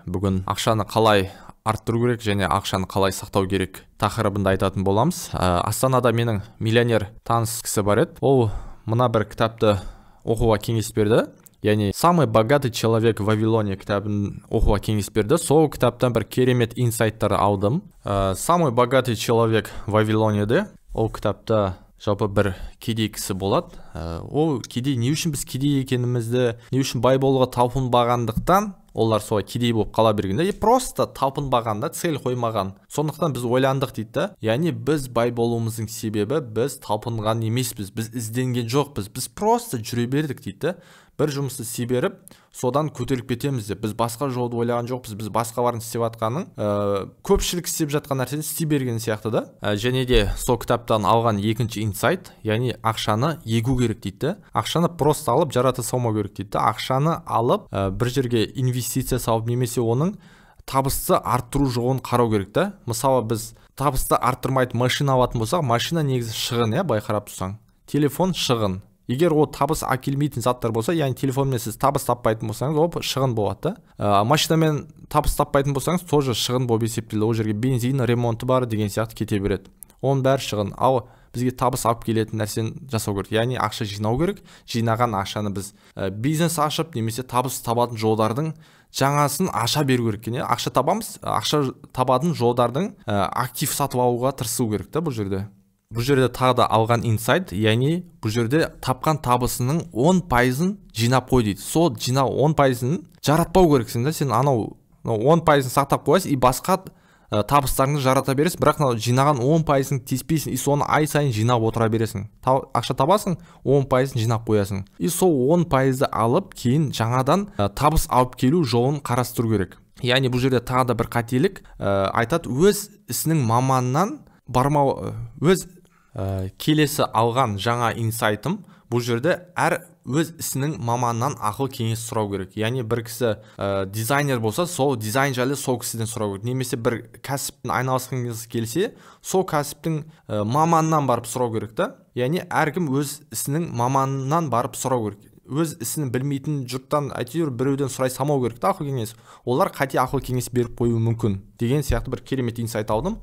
Бүгін ақшаны қалай арттыру керек және ақшаны қалай сақтау керек тақырыбында айтатын боламыз. Астанада менің миллионер таныс кісі бар еді. Ол мына бір кітапты оқуға кеңес берді. Яғни «Самый богатый человек в Вавилоне» кітабын оқуға кеңес берді. Сол кітаптан бір керемет инсайттар алдым. «Самый богатый человек в Вавилоне»де ол кітапта жалпы бір кедей кісі болады. Ол кедей не үшін біз кедей екенімізді, не үшін бай болуға талпынбағандықтан олар солай кедей болып қала бергенде, просто талпынбағанда, цель қоймаған. Сондықтан біз ойландық дейді. Яғни біз бай болуымыздың себебі біз талпынған емеспіз, біз ізденген жоқпыз, біз просто жүре бердік дейді. Бір жұмысты істей беріп, содан көтеріліп кетеміз деп. Біз басқа жолды ойлаған жоқпыз, біз басқалардың істеп жатқанын, көпшілік істеп жатқан нәрсені істей берген сияқты да. Және де сол кітаптан алған екінші инсайт, яғни ақшаны егу керек дейді. Ақшаны просто алып жарата салмау керек дейді. Ақшаны алып бір жерге инвестиция салып немесе оның табысты арттыру жолын қарау керек та. Мысалы біз табысты арттырмайтын машина алатын болсақ, машина негізі шығын, байқарап тұрсаң. Телефон шығын. Егер ол табыс әкелмейтін заттар болса, яғни телефонмен сіз табыс таппайтын болсаңыз, ол шығын болады да. Машинамен табыс таппайтын болсаңыз, тоже шығын болып есептеледі. Ол жерге бензин, ремонты бар деген сияқты кете береді. Оның бәрі шығын. Ал бізге табыс алып келетін нәрсені жасау керек. Яғни ақша жинау керек. Жинаған ақшаны біз бизнес ашып, немесе табыс табатын жолдардың жаңасын аша беру керек. Ақша табамыз, ақша табатын жолдардың актив сатып алуға тырысу керек та бұл жерде. Бұл жерде тағы да алған инсайт, яғни бұл жерде тапқан табысының 10%-ын жинап қой дейді. Сол жинау 10%-ын жаратпау керексің да, сен анау 10%-ын сақтап қоясың, и басқа табыстарыңды жарата бересің, бірақ жинаған 10%-ын теспейсің, и соны ай сайын жинап отыра бересің. Ақша табасың, 10%-ын жинап қоясың. И сол 10%-ды алып, кейін жаңадан табыс алып келу жолын қарастыру керек. Яғни бұл жерде тағы да бір қателік айтады, өз ісінің маманынан бармау. Өз келесі алған жаңа инсайтым, бұл жерде әр өз ісінің маманынан ақыл кеңес сұрау керек. Яғни бір кісі дизайнер болса, сол дизайн жайлы сол кісіден сұрау керек. Немесе бір кәсіптің айналысқыңыз келсе, сол кәсіптің маманынан барып сұрау керек та. Яғни әркім өз ісінің маманынан барып сұрау керек. Өз ісін білмейтін жұрттан әйтеуір біреуден сұрай салмау керек та ақыл кеңес. Олар қате ақыл кеңес беріп қоюы мүмкін деген сияқты бір керемет инсайт алдым.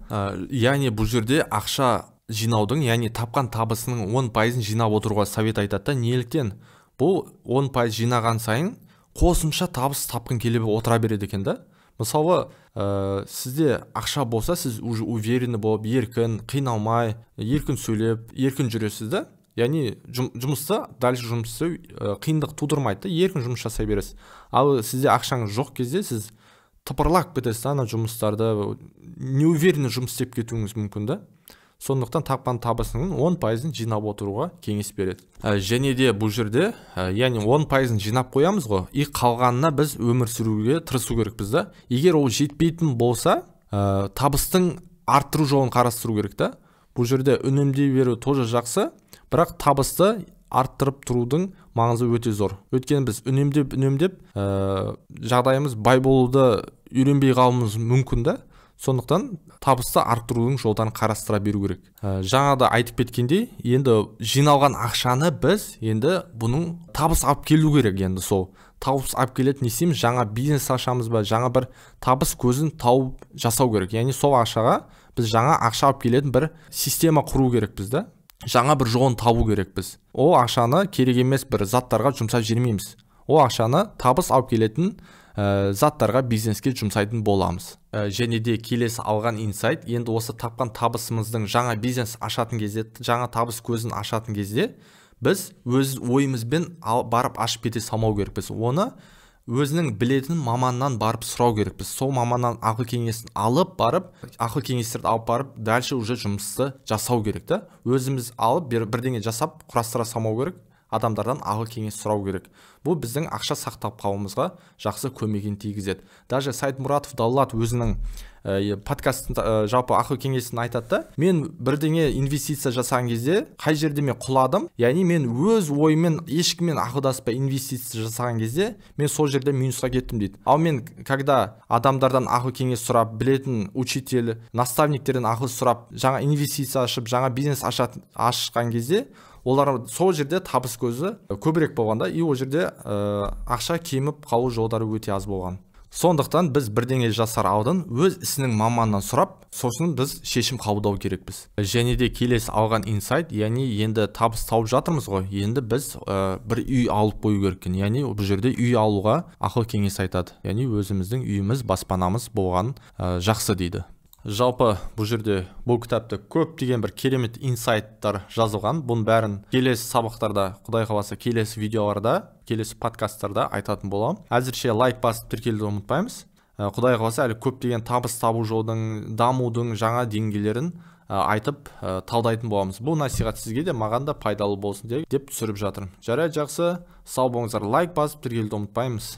Яғни бұл жерде ақша жинаудың, яғни тапқан табысының 10%-ын жинап отыруға совет айтады да. Неліктен? Бұл 10% жинаған сайын қосымша табыс тапқың келіп отыра береді екен да. Мысалы, сізде ақша болса, сіз уже уверенный болып, еркін, қиналмай, еркін сөйлеп, еркін жүресіз да. Яғни жұмысты, дальше жұмысты қиындық тудырмайды, еркін жұмыс жасай бересіз. Ал сізде ақшаңыз жоқ кезде сіз тыпырлап кетесіз, ана жұмыстарды неуверенный жұмыс істеп кетуіңіз мүмкін да. Сондықтан тапқан табысының 10%-ын жинап отыруға кеңес береді. Және де бұл жерде, яғни 10%-ын жинап қоямыз ғой, и қалғанына біз өмір сүруге тырысу керекпіз да. Егер ол жетпейтін болса, табыстың арттыру жолын қарастыру керек та. Бұл жерде үнемдей беру тоже жақсы, бірақ табысты арттырып тұрудың маңызы өте зор. Өйткені біз үнемдеп жағдайымыз бай болуды үйренбей қалуымыз мүмкін да. Сондықтан табысты арттырудың жолдарын қарастыра беру керек. Жаңада айтып кеткендей, енді жиналған ақшаны біз енді бұның табыс алып келу керек. Енді сол табыс алып келетін не істейміз? Жаңа бизнес ашамыз ба, жаңа бір табыс көзін тауып жасау керек. Яғни сол ақшаға біз жаңа ақша алып келетін бір система құру керекпіз да. Жаңа бір жолын табу керекпіз. Ол ақшаны керек емес бір заттарға жұмсап жүрмейміз. Ол ақшаны табыс алып келетін заттарға, бизнеске жұмсайтын боламыз. Және де келесі алған инсайт, енді осы тапқан табысымыздың жаңа бизнес ашатын кезде, жаңа табыс көзін ашатын кезде, біз өз ойымызбен барып ашып кете салмау керекпіз. Оны өзінің білетін маманнан барып сұрау керекпіз. Сол маманнан ақыл кеңесін алып барып, ақыл кеңестерді алып барып, дальше уже жұмысты жасау керек та. Өзіміз алып бірдеңе жасап құрастыра салмау керек. Адамдардан ақыл кеңес сұрау керек. Бұл біздің ақша сақтап қалуымызға жақсы көмегін тигізеді. Даже Сайтмұратов Даллат өзінің подкастында жалпы ақыл кеңесін айтады. Мен бірдеңе инвестиция жасаған кезде қай жерде мен құладым, яғни мен өз ойымен ешкіммен ақылдаспай инвестиция жасаған кезде мен сол жерде минусқа кеттім дейді. Ал мен когда адамдардан ақыл кеңес сұрап, білетін учитель, наставниктерден ақыл сұрап, жаңа инвестиция ашып, жаңа бизнес ашқан кезде олар сол жерде табыс көзі көбірек болғанда, и ол жерде ақша кеміп қалу жолдары өте аз болған. Сондықтан біз бірдеңе жасар алдын өз ісінің маманынан сұрап, сосын біз шешім қабылдау керекпіз. Және де келесі алған инсайт, яғни енді табыс тауып жатырмыз ғой, енді біз бір үй алып қою керек екен. Яғни бұл жерде үй алуға ақыл кеңес айтады. Яғни өзіміздің үйіміз, баспанамыз болған жақсы дейді. Жалпы бұл жерде бұл кітапта көптеген бір керемет инсайттар жазылған. Бұның бәрін келесі сабақтарда, Құдай қаласа келесі видеоларда, келесі подкасттарда айтатын боламын. Әзірше лайк басып тіркелуді ұмытпаймыз. Құдай қаласа әлі көптеген табыс табу жолдың, дамудың жаңа деңгейлерін айтып талдайтын боламыз. Бұл насихат сізге де маған да пайдалы болсын деп түсіріп жатырмын. Жарайды, жақсы, сау болыңыздар. Лайк басып тіркелуді ұмытпаймыз.